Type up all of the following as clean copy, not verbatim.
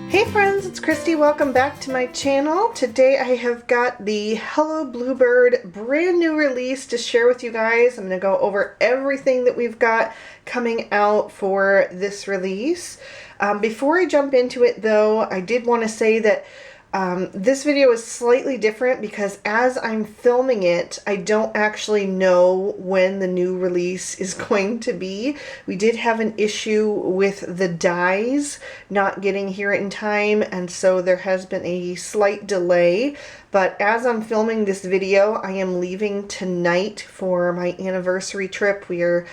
Hey friends, it's Christy. Welcome back to my channel. Today I have got the Hello Bluebird brand new release to share with you guys. I'm going to go over everything that we've got coming out for this release. Before I jump into it though, I did want to say that this video is slightly different because as I'm filming it, I don't actually know when the new release is going to be. We did have an issue with the dies not getting here in time, and so there has been a slight delay. But as I'm filming this video, I am leaving tonight for my anniversary trip. We are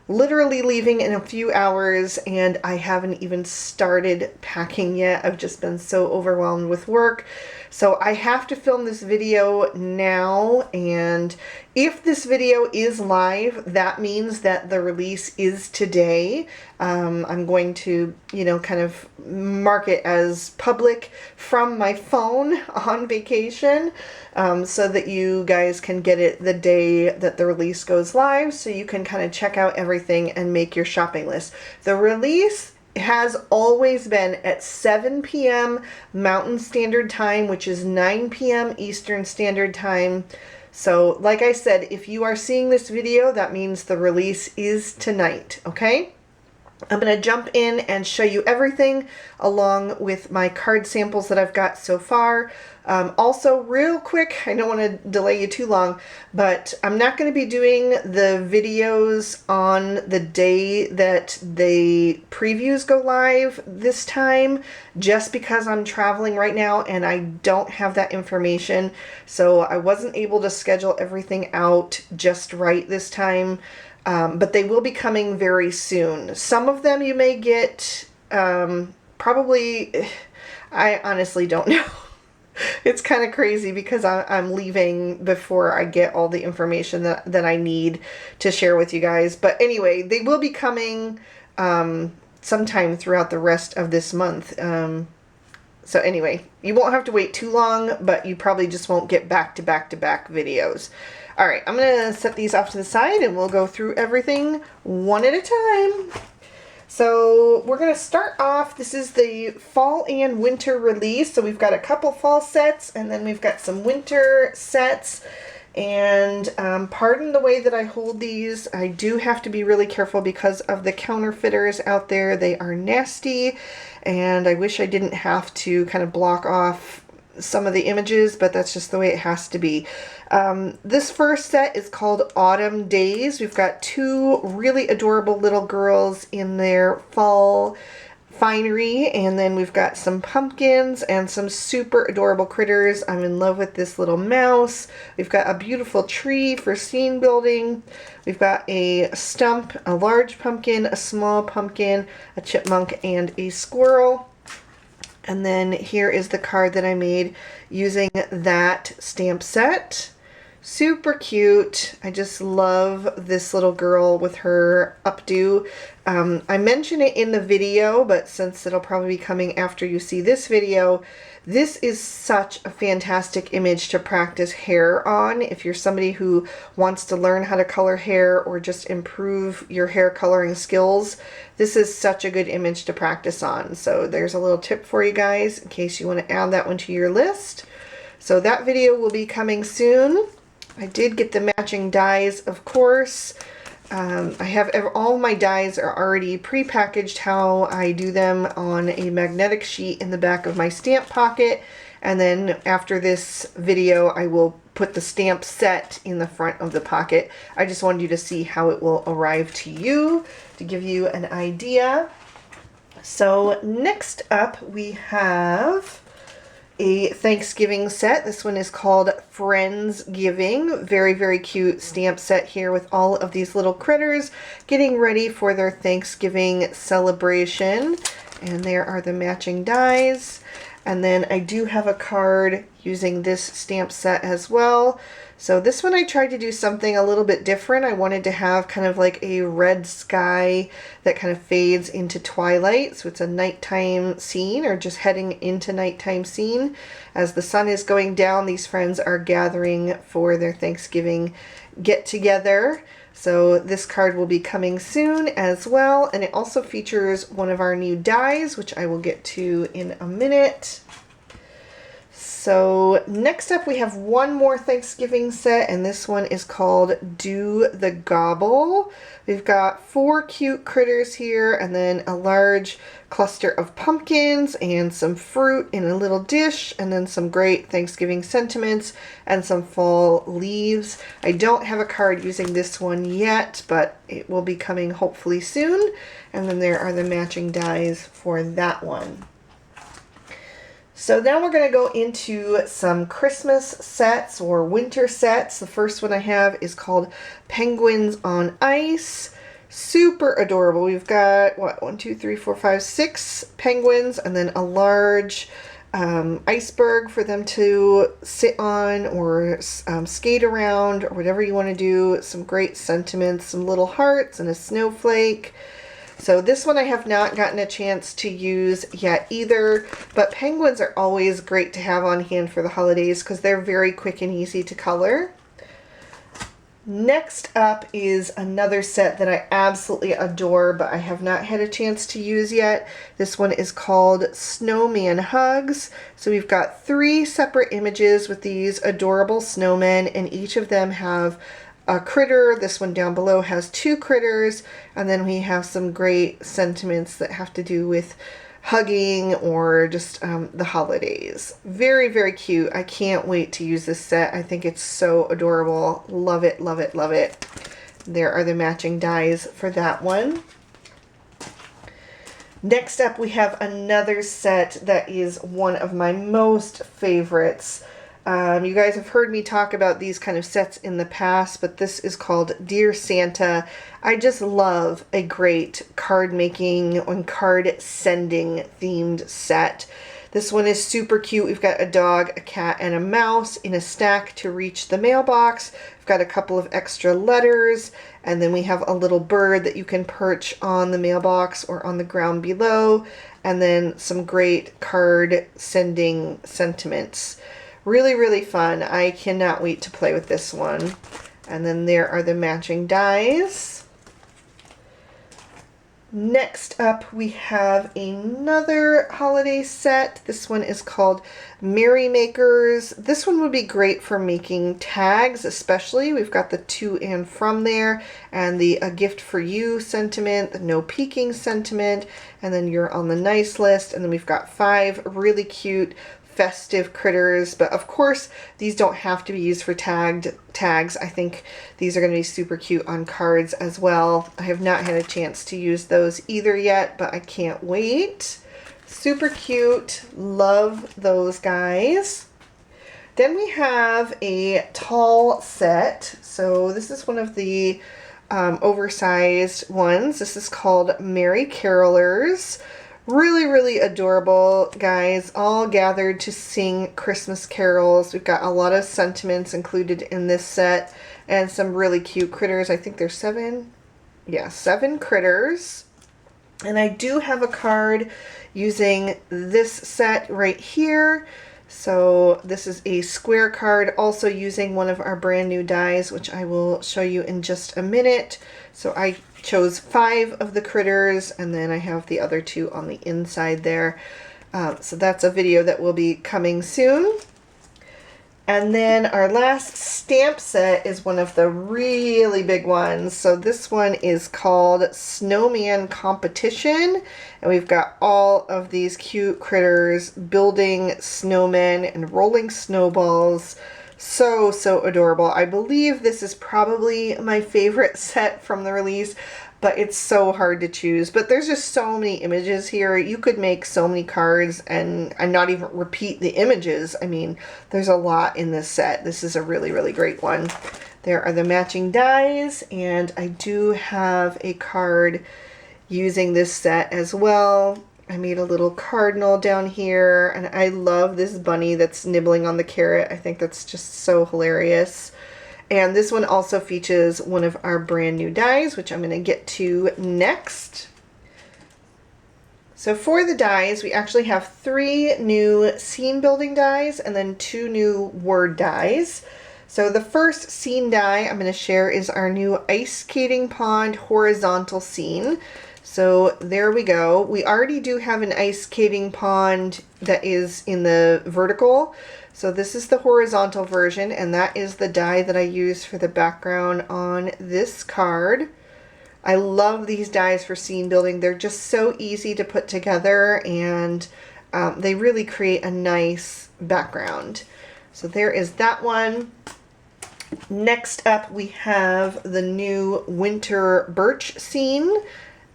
literally leaving in a few hours and I haven't even started packing yet. I've just been so overwhelmed with work. So I have to film this video now, and if this video is live, that means that the release is today. I'm going to, kind of mark it as public from my phone on vacation so that you guys can get it the day that the release goes live, so you can kind of check out everything and make your shopping list. The release has always been at 7 p.m. Mountain Standard Time, which is 9 p.m. Eastern Standard Time. So like I said, if you are seeing this video, that means the release is tonight, okay? I'm going to jump in and show you everything along with my card samples that I've got so far. Also, real quick, I don't want to delay you too long, but I'm not going to be doing the videos on the day that the previews go live this time, just because I'm traveling right now and I don't have that information. So I wasn't able to schedule everything out just right this time. But they will be coming very soon. Some of them you may get, probably, I honestly don't know. It's kind of crazy because I'm leaving before I get all the information that I need to share with you guys. But anyway, they will be coming sometime throughout the rest of this month. So anyway, you won't have to wait too long, but you probably just won't get back-to-back-to-back videos. All right, I'm going to set these off to the side and we'll go through everything one at a time. So we're going to start off, this is the fall and winter release. So we've got a couple fall sets and then we've got some winter sets. And pardon the way that I hold these. I do have to be really careful because of the counterfeiters out there. They are nasty and I wish I didn't have to kind of block off some of the images, but that's just the way it has to be. This first set is called Autumn Days. We've got two really adorable little girls in their fall finery, and then we've got some pumpkins and some super adorable critters. I'm in love with this little mouse. We've got a beautiful tree for scene building. We've got a stump, a large pumpkin, a small pumpkin, a chipmunk, and a squirrel. And then here is the card that I made using that stamp set. Super cute. I just love this little girl with her updo. I mentioned it in the video, but since it'll probably be coming after you see this video, this is such a fantastic image to practice hair on. If you're somebody who wants to learn how to color hair or just improve your hair coloring skills, this is such a good image to practice on. So there's a little tip for you guys in case you want to add that one to your list. So that video will be coming soon. I did get the matching dies, of course. I have all my dies are already pre-packaged how I do them on a magnetic sheet in the back of my stamp pocket, and then after this video I will put the stamp set in the front of the pocket. I just wanted you to see how it will arrive to you to give you an idea. So next up we have a Thanksgiving set. This one is called Friendsgiving. Very, very cute stamp set here with all of these little critters getting ready for their Thanksgiving celebration. And there are the matching dies. And then I do have a card using this stamp set as well. So this one I tried to do something a little bit different. I wanted to have kind of like a red sky that kind of fades into twilight. So it's a nighttime scene, or just heading into nighttime scene. As the sun is going down, these friends are gathering for their Thanksgiving get together. So this card will be coming soon as well. And it also features one of our new dies, which I will get to in a minute. So next up we have one more Thanksgiving set, and this one is called Do the Gobble. We've got 4 cute critters here, and then a large cluster of pumpkins and some fruit in a little dish, and then some great Thanksgiving sentiments and some fall leaves. I don't have a card using this one yet, but it will be coming hopefully soon. And then there are the matching dies for that one. So now we're going to go into some Christmas sets or winter sets. The first one I have is called Penguins on Ice. Super adorable. We've got, what, 1, 2, 3, 4, 5, 6 penguins, and then a large iceberg for them to sit on or skate around, or whatever you want to do. Some great sentiments, some little hearts and a snowflake. So this one I have not gotten a chance to use yet either, but penguins are always great to have on hand for the holidays because they're very quick and easy to color. Next up is another set that I absolutely adore, but I have not had a chance to use yet. This one is called Snowman Hugs. So we've got 3 separate images with these adorable snowmen, and each of them have a critter. This one down below has 2 critters, and then we have some great sentiments that have to do with hugging or just the holidays. Very, very cute. I can't wait to use this set. I think it's so adorable. Love it, love it, love it. There are the matching dies for that one. Next up, we have another set that is one of my most favorites. You guys have heard me talk about these kind of sets in the past, but this is called Dear Santa. I just love a great card making and card sending themed set. This one is super cute. We've got a dog, a cat, and a mouse in a stack to reach the mailbox. We've got a couple of extra letters, and then we have a little bird that you can perch on the mailbox or on the ground below, and then some great card sending sentiments. Really, really fun. I cannot wait to play with this one. And then there are the matching dies. Next up, we have another holiday set. This one is called Merry Makers. This one would be great for making tags, especially. We've got the to and from there, and the a gift for you sentiment, the no peeking sentiment, and then you're on the nice list. And then we've got 5 really cute festive critters, but of course these don't have to be used for tags. I think these are going to be super cute on cards as well. I have not had a chance to use those either yet, but I can't wait. Super cute. Love those guys. Then we have a tall set. So this is one of the oversized ones. This is called Merry Carolers. Really, really adorable guys, all gathered to sing Christmas carols. We've got a lot of sentiments included in this set and some really cute critters. I think there's 7. Yeah, 7 critters. And I do have a card using this set right here. So this is a square card, also using one of our brand new dies, which I will show you in just a minute. So I chose 5 of the critters, and then I have the other 2 on the inside there. So that's a video that will be coming soon. And then our last stamp set is one of the really big ones. So this one is called Snowman Competition. And we've got all of these cute critters building snowmen and rolling snowballs. So, so adorable. I believe this is probably my favorite set from the release, but it's so hard to choose. But there's just so many images here. You could make so many cards and not even repeat the images. I mean, there's a lot in this set. This is a really, really great one. There are the matching dies, and I do have a card using this set as well. I made a little cardinal down here, and I love this bunny that's nibbling on the carrot. I think that's just so hilarious. And this one also features one of our brand new dies, which I'm going to get to next. So for the dies, we actually have 3 new scene building dies and then 2 new word dies. So the first scene die I'm going to share is our new ice skating pond horizontal scene. So there we go. We already do have an ice skating pond that is in the vertical. So this is the horizontal version, and that is the die that I use for the background on this card. I love these dies for scene building. They're just so easy to put together, and they really create a nice background. So there is that one. Next up, we have the new winter birch scene.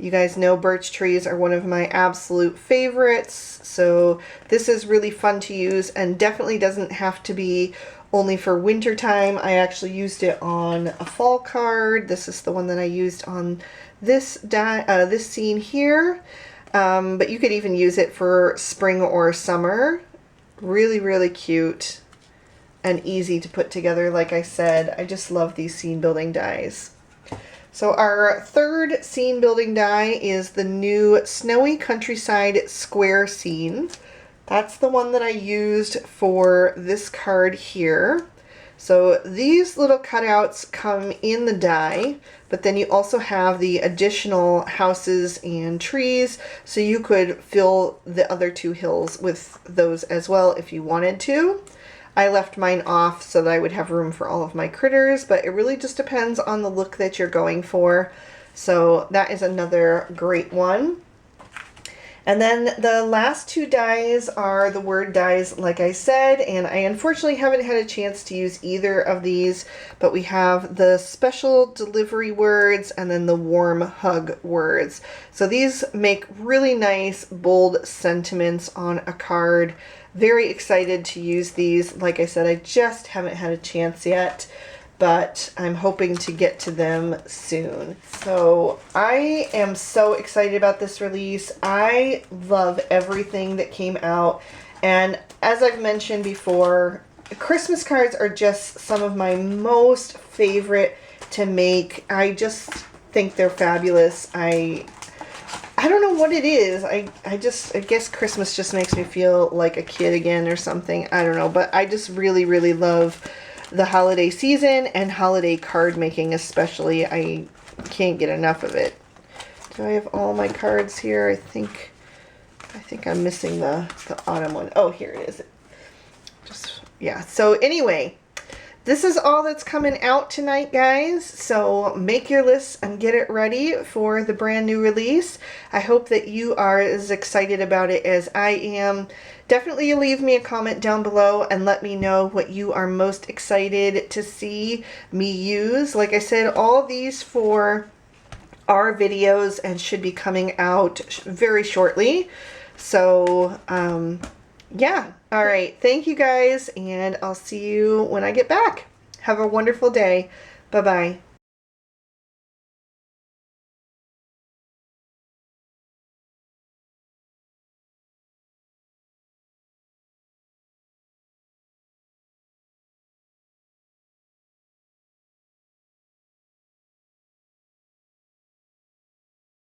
You guys know birch trees are one of my absolute favorites, so this is really fun to use and definitely doesn't have to be only for winter time. I actually used it on a fall card. This is the one that I used on this this scene here, but you could even use it for spring or summer. Really, really cute and easy to put together. Like I said, I just love these scene building dies. So our third scene building die is the new Snowy Countryside Square scene. That's the one that I used for this card here. So these little cutouts come in the die, but then you also have the additional houses and trees, so you could fill the other 2 hills with those as well if you wanted to. I left mine off so that I would have room for all of my critters, but it really just depends on the look that you're going for. So that is another great one. And then the last 2 dies are the word dies, like I said, and I unfortunately haven't had a chance to use either of these, but we have the special delivery words and then the warm hug words. So these make really nice, bold sentiments on a card. Very excited to use these. Like I said, I just haven't had a chance yet, but I'm hoping to get to them soon. So I am so excited about this release. I love everything that came out, and as I've mentioned before, Christmas cards are just some of my most favorite to make. I just think they're fabulous. I don't know what it is. I guess Christmas just makes me feel like a kid again or something. I don't know, but I just really, really love the holiday season and holiday card making especially. I can't get enough of it. Do I have all my cards here? I think I'm missing the autumn one. Oh, here it is. Yeah. So anyway, this is all that's coming out tonight, guys. So make your list and get it ready for the brand new release. I hope that you are as excited about it as I am. Definitely leave me a comment down below and let me know what you are most excited to see me use. Like I said, all these for our videos and should be coming out very shortly. So, yeah. All right. Thank you guys, and I'll see you when I get back. Have a wonderful day. Bye-bye.